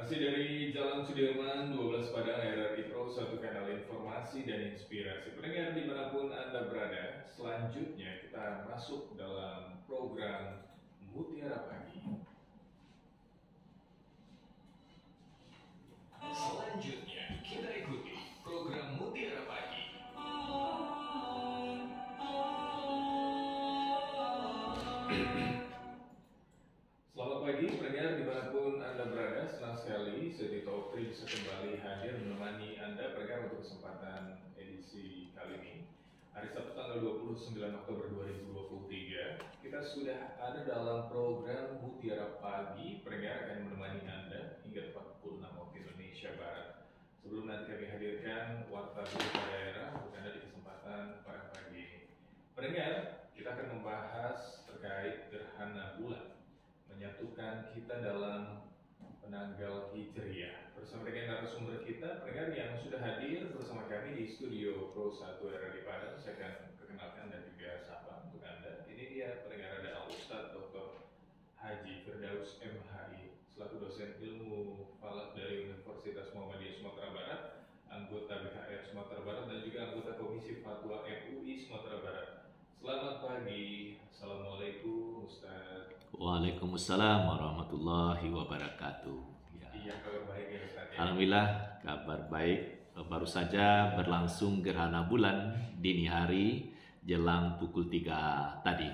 Masih dari Jalan Sudirman 12 Padang RRI Pro, satu kanal informasi dan inspirasi. Pendengar dimanapun Anda berada, selanjutnya kita masuk dalam program Mutiara Pagi. Selanjutnya kita ikuti program Mutiara Pagi. Selamat pagi pendengar dimanapun Anda berada, senang sekali saya Dito Oktri bisa kembali hadir menemani Anda pendengar untuk kesempatan edisi kali ini. Hari Sabtu tanggal 29 Oktober 2023, kita sudah ada dalam program Mutiara Pagi. Pendengar akan menemani Anda hingga tepat pukul 6 waktu Indonesia Barat. Sebelum nanti kami hadirkan warta berita daerah untuk Anda di kesempatan pada pagi ini. Pendengar, kita akan membahas terkait gerhana bulan menyatukan kita dalam penanggal Hijriah. Bersama dengan narasumber kita, pendengar yang sudah hadir bersama kami di studio Pro 1 RRI Padang, saya akan perkenalkan dan juga sapa untuk Anda. Ini dia pendengar, ada Al-Ustadz Dr. Haji Firdaus MHI, selaku dosen ilmu falak dari Universitas Muhammadiyah Sumatera Barat, anggota BHR Sumatera Barat, dan juga anggota Komisi Fatwa MUI Sumatera Barat. Selamat pagi, Assalamualaikum Ustaz. Waalaikumsalam warahmatullahi wabarakatuh. Iya, kabar baik ya Ustaz ya? Alhamdulillah kabar baik. Baru saja berlangsung gerhana bulan dini hari jelang pukul 3 tadi.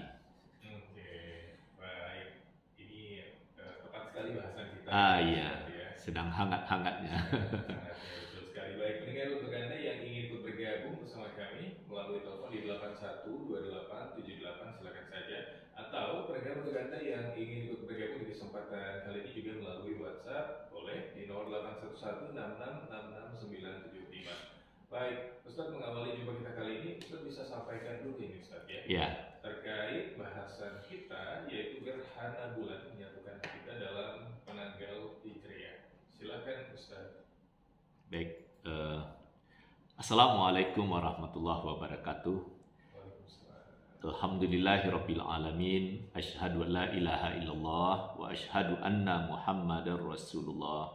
Oke, baik. Ini tepat sekali bahasan kita. Iya, sedang hangat-hangatnya. Betul sekali. Baik, pendengar, untuk Anda yang ingin ikut bergabung bersama kami melalui telepon di 812878, silakan saja. Atau pendengar, untuk Anda yang ingin ikut bergabung di kesempatan kali ini juga melalui WhatsApp, boleh di nomor 81166669975. Baik, Ustadz, mengawali jumpa kita kali ini, Ustadz bisa sampaikan dulu ini Ustadz ya, terkait bahasan kita, yaitu gerhana bulan menyatukan kita dalam penanggal Hijriah. Silakan Ustadz. Baik, Assalamualaikum warahmatullahi wabarakatuh. Alhamdulillahirabbil alamin, asyhadu an la ilaha illallah wa asyhadu anna Muhammadar Rasulullah.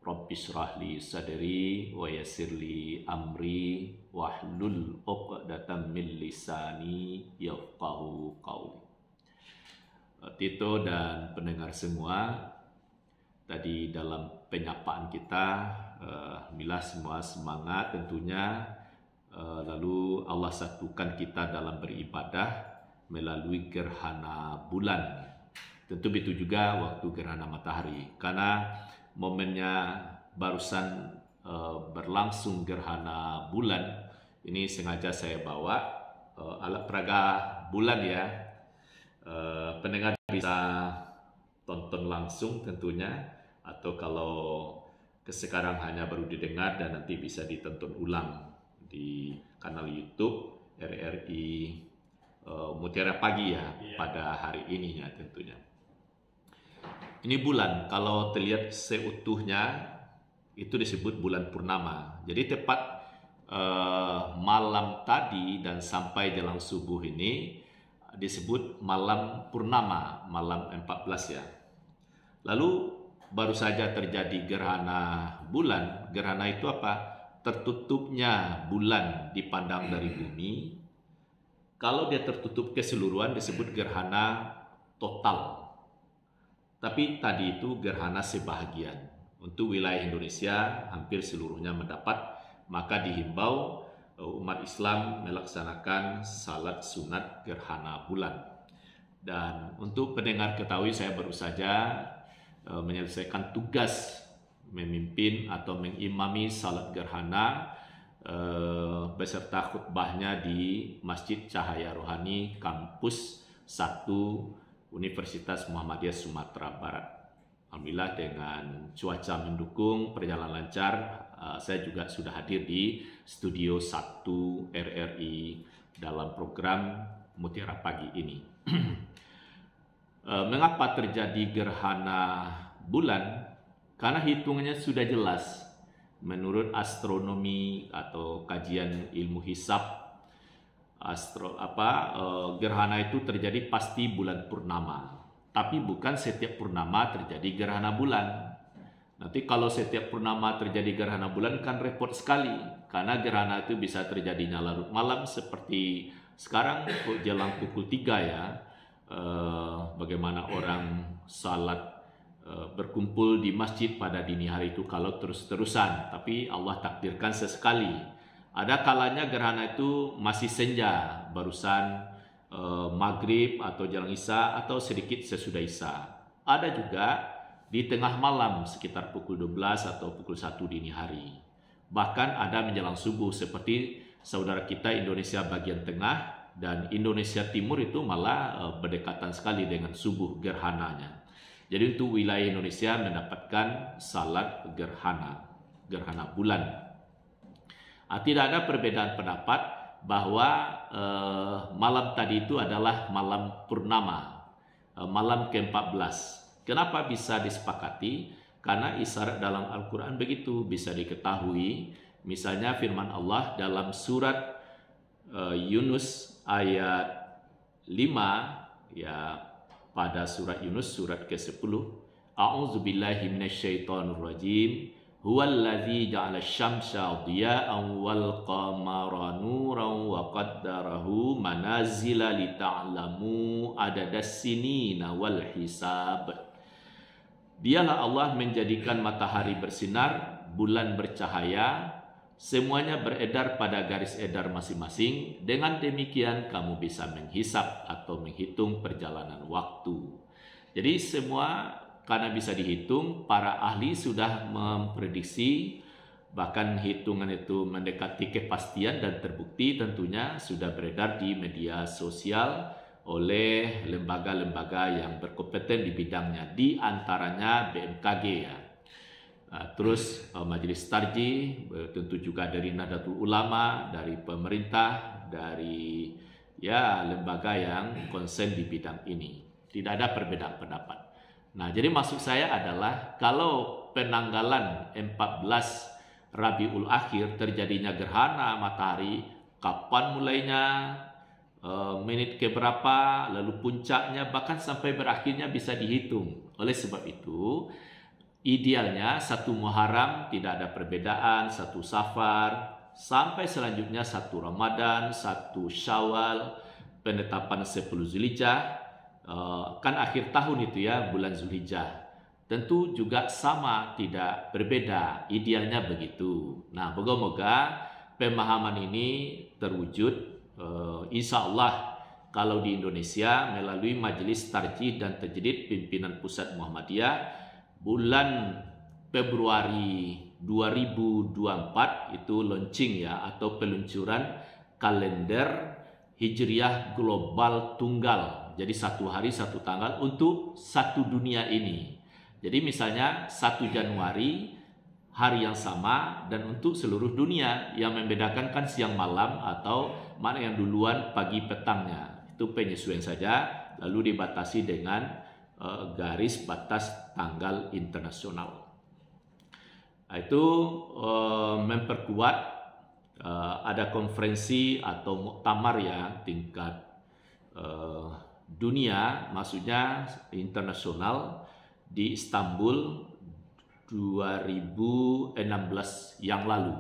Rabbishrah li sadri wa yassirli amri wahlul 'uqdatam min lisani yafqahu qawli. Tito dan pendengar semua, tadi dalam penyapaan kita, alhamdulillah semua semangat tentunya. Lalu Allah satukan kita dalam beribadah melalui gerhana bulan. Tentu begitu juga waktu gerhana matahari, karena momennya barusan berlangsung gerhana bulan. Ini sengaja saya bawa alat peraga bulan ya. Pendengar bisa tonton langsung tentunya, atau kalau sekarang hanya baru didengar dan nanti bisa ditonton ulang di kanal YouTube RRI Mutiara Pagi ya, pada hari ini ya tentunya. Ini bulan kalau terlihat seutuhnya itu disebut bulan purnama. Jadi tepat malam tadi dan sampai jelang subuh ini disebut malam purnama, malam 14 ya. Lalu baru saja terjadi gerhana bulan. Gerhana itu apa? Tertutupnya bulan dipandang dari bumi. Kalau dia tertutup keseluruhan disebut gerhana total. Tapi tadi itu gerhana sebahagian. Untuk wilayah Indonesia hampir seluruhnya mendapat, maka dihimbau umat Islam melaksanakan salat sunat gerhana bulan. Dan untuk pendengar ketahui, saya baru saja menyelesaikan tugas memimpin atau mengimami salat gerhana beserta khutbahnya di Masjid Cahaya Rohani Kampus 1 Universitas Muhammadiyah Sumatera Barat. Alhamdulillah dengan cuaca mendukung, perjalanan lancar, saya juga sudah hadir di studio 1 RRI dalam program Mutiara Pagi ini. Mengapa terjadi gerhana bulan? Karena hitungannya sudah jelas. Menurut astronomi atau kajian ilmu hisab, gerhana itu terjadi pasti bulan purnama. Tapi bukan setiap purnama terjadi gerhana bulan. Nanti kalau setiap purnama terjadi gerhana bulan kan repot sekali, karena gerhana itu bisa terjadinya larut malam seperti sekarang jelang pukul 3 ya. Bagaimana orang salat berkumpul di masjid pada dini hari itu kalau terus-terusan, tapi Allah takdirkan sesekali. Ada kalanya gerhana itu masih senja, barusan maghrib atau jelang isya atau sedikit sesudah isya. Ada juga di tengah malam sekitar pukul 12 atau pukul 1 dini hari. Bahkan ada menjelang subuh seperti saudara kita Indonesia bagian tengah dan Indonesia Timur itu malah berdekatan sekali dengan subuh gerhananya. Jadi untuk wilayah Indonesia mendapatkan salat gerhana bulan. Tidak ada perbedaan pendapat bahwa malam tadi itu adalah malam purnama, malam ke-14. Kenapa bisa disepakati? Karena isyarat dalam Al-Quran begitu bisa diketahui. Misalnya firman Allah dalam surat Yunus ayat 5, ya, pada surat Yunus surat ke-10. A'udzubillahi minasyaitonirrajim. Huwallazi ja'ala syamsa diya'an wal qamara nuran wa qaddarahu manazila lita'lamu adadas sinina wal hisab. Dialah Allah menjadikan matahari bersinar, bulan bercahaya, semuanya beredar pada garis edar masing-masing. Dengan demikian kamu bisa menghisap atau menghitung perjalanan waktu. Jadi semua karena bisa dihitung, para ahli sudah memprediksi, bahkan hitungan itu mendekati kepastian dan terbukti tentunya sudah beredar di media sosial oleh lembaga-lembaga yang berkompeten di bidangnya, di antaranya BMKG ya. Terus Majelis Tarjih, tentu juga dari Nahdlatul Ulama, dari pemerintah, dari ya lembaga yang konsen di bidang ini. Tidak ada perbedaan pendapat. Nah, jadi maksud saya adalah kalau penanggalan 14 Rabiul Akhir terjadinya gerhana matahari, kapan mulainya, menit keberapa, lalu puncaknya, bahkan sampai berakhirnya bisa dihitung. Oleh sebab itu, idealnya 1 Muharram tidak ada perbedaan, 1 Safar, sampai selanjutnya 1 Ramadan, 1 Syawal, penetapan 10 Zulhijjah, kan akhir tahun itu ya, bulan Zulhijjah. Tentu juga sama, tidak berbeda, idealnya begitu. Nah, moga-moga pemahaman ini terwujud. Insya Allah kalau di Indonesia melalui Majelis Tarjih dan Tajdid Pimpinan Pusat Muhammadiyah, bulan Februari 2024 itu launching ya, atau peluncuran kalender Hijriah Global Tunggal. Jadi 1 hari 1 tanggal untuk satu dunia ini. Jadi misalnya 1 Januari hari yang sama dan untuk seluruh dunia, yang membedakan kan siang malam atau mana yang duluan pagi petangnya. Itu penyesuaian saja, lalu dibatasi dengan garis batas tanggal internasional. Itu memperkuat ada konferensi atau muktamar ya tingkat dunia, maksudnya internasional, di Istanbul 2016 yang lalu.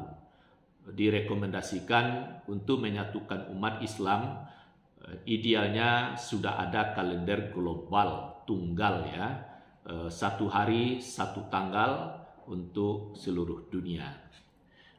Direkomendasikan untuk menyatukan umat Islam, idealnya sudah ada kalender global tunggal ya, 1 hari 1 tanggal untuk seluruh dunia.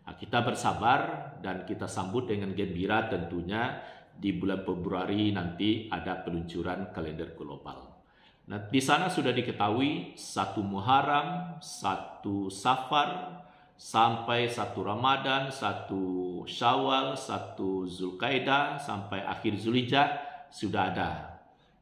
Nah, kita bersabar dan kita sambut dengan gembira tentunya di bulan Februari nanti ada peluncuran kalender global. Nah, di sana sudah diketahui 1 Muharram, 1 Safar, sampai 1 Ramadan, 1 Syawal, 1 Zulkaidah, sampai akhir Zulhijjah sudah ada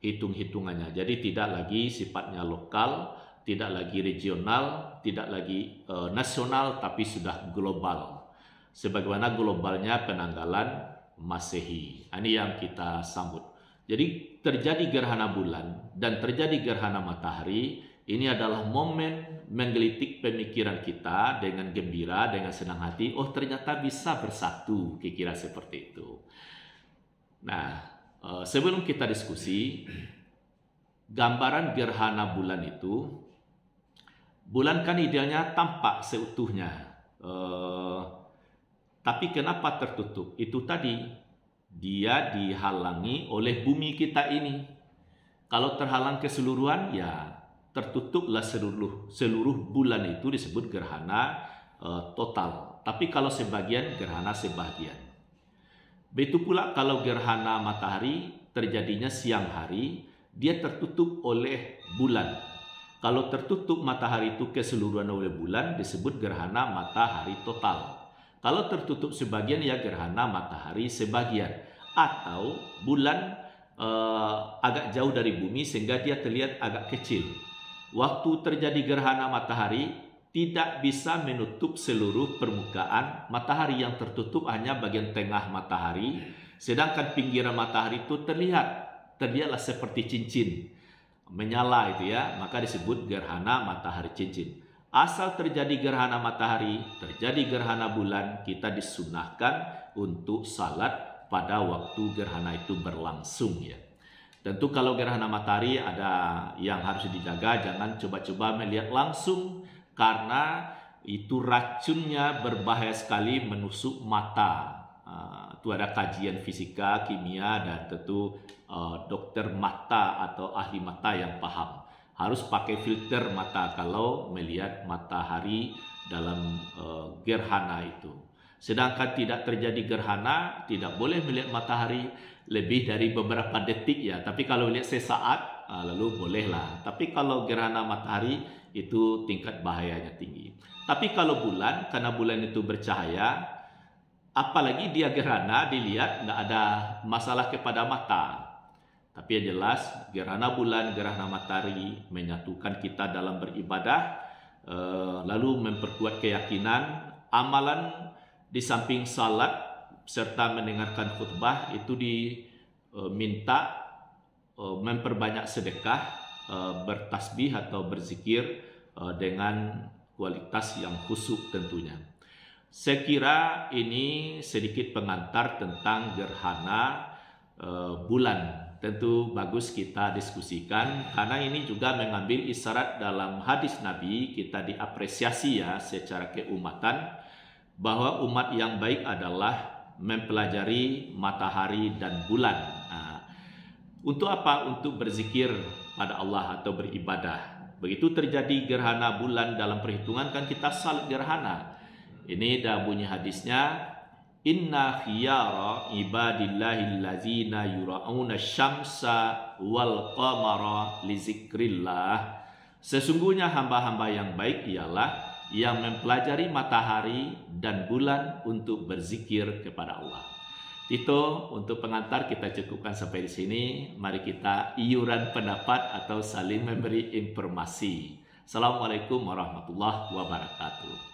hitung-hitungannya. Jadi tidak lagi sifatnya lokal, tidak lagi regional, tidak lagi nasional, tapi sudah global. Sebagaimana globalnya penanggalan Masehi. Ini yang kita sambut. Jadi terjadi gerhana bulan dan terjadi gerhana matahari, ini adalah momen menggelitik pemikiran kita dengan gembira, dengan senang hati. Oh, ternyata bisa bersatu, kira-kira seperti itu. Nah, sebelum kita diskusi, gambaran gerhana bulan itu Bulan kan idealnya tampak seutuhnya. Tapi kenapa tertutup? Itu tadi, dia dihalangi oleh bumi kita ini. Kalau terhalang keseluruhan, ya tertutuplah seluruh bulan itu disebut gerhana total. Tapi kalau sebagian, gerhana sebagian. Begitu pula kalau gerhana matahari terjadinya siang hari, dia tertutup oleh bulan. Kalau tertutup matahari itu keseluruhan oleh bulan, disebut gerhana matahari total. Kalau tertutup sebagian, ya gerhana matahari sebagian. Atau bulan agak jauh dari bumi sehingga dia terlihat agak kecil. Waktu terjadi gerhana matahari, tidak bisa menutup seluruh permukaan matahari. Yang tertutup hanya bagian tengah matahari, sedangkan pinggiran matahari itu terlihatlah seperti cincin menyala itu ya, maka disebut gerhana matahari cincin. Asal terjadi gerhana matahari, terjadi gerhana bulan, kita disunahkan untuk salat pada waktu gerhana itu berlangsung ya. Tentu kalau gerhana matahari ada yang harus dijaga, jangan coba-coba melihat langsung karena itu racunnya berbahaya sekali menusuk mata. Itu ada kajian fisika, kimia, dan tentu dokter mata atau ahli mata yang paham. Harus pakai filter mata kalau melihat matahari dalam gerhana itu. Sedangkan tidak terjadi gerhana, tidak boleh melihat matahari lebih dari beberapa detik ya. Tapi kalau lihat sesaat, lalu bolehlah. Tapi kalau gerhana matahari itu tingkat bahayanya tinggi. Tapi kalau bulan, karena bulan itu bercahaya, apalagi dia gerhana, dilihat nggak ada masalah kepada mata. Tapi yang jelas, gerhana bulan, gerhana matahari menyatukan kita dalam beribadah, lalu memperkuat keyakinan, amalan di samping salat serta mendengarkan khutbah itu diminta memperbanyak sedekah, bertasbih atau berzikir dengan kualitas yang khusyuk tentunya. Saya kira ini sedikit pengantar tentang gerhana bulan. Tentu bagus kita diskusikan karena ini juga mengambil isyarat dalam hadis Nabi, kita diapresiasi ya secara keumatan bahwa umat yang baik adalah mempelajari matahari dan bulan. Untuk apa? Untuk berzikir pada Allah atau beribadah. Begitu terjadi gerhana bulan dalam perhitungan kan kita salat gerhana. Ini dah bunyi hadisnya, inna khiyara ibadillahi allazina yura'una syamsa wal qamara li zikrillah. Sesungguhnya hamba-hamba yang baik ialah yang mempelajari matahari dan bulan untuk berzikir kepada Allah. Itu untuk pengantar, kita cukupkan sampai di sini. Mari kita iuran pendapat atau saling memberi informasi. Assalamualaikum warahmatullahi wabarakatuh.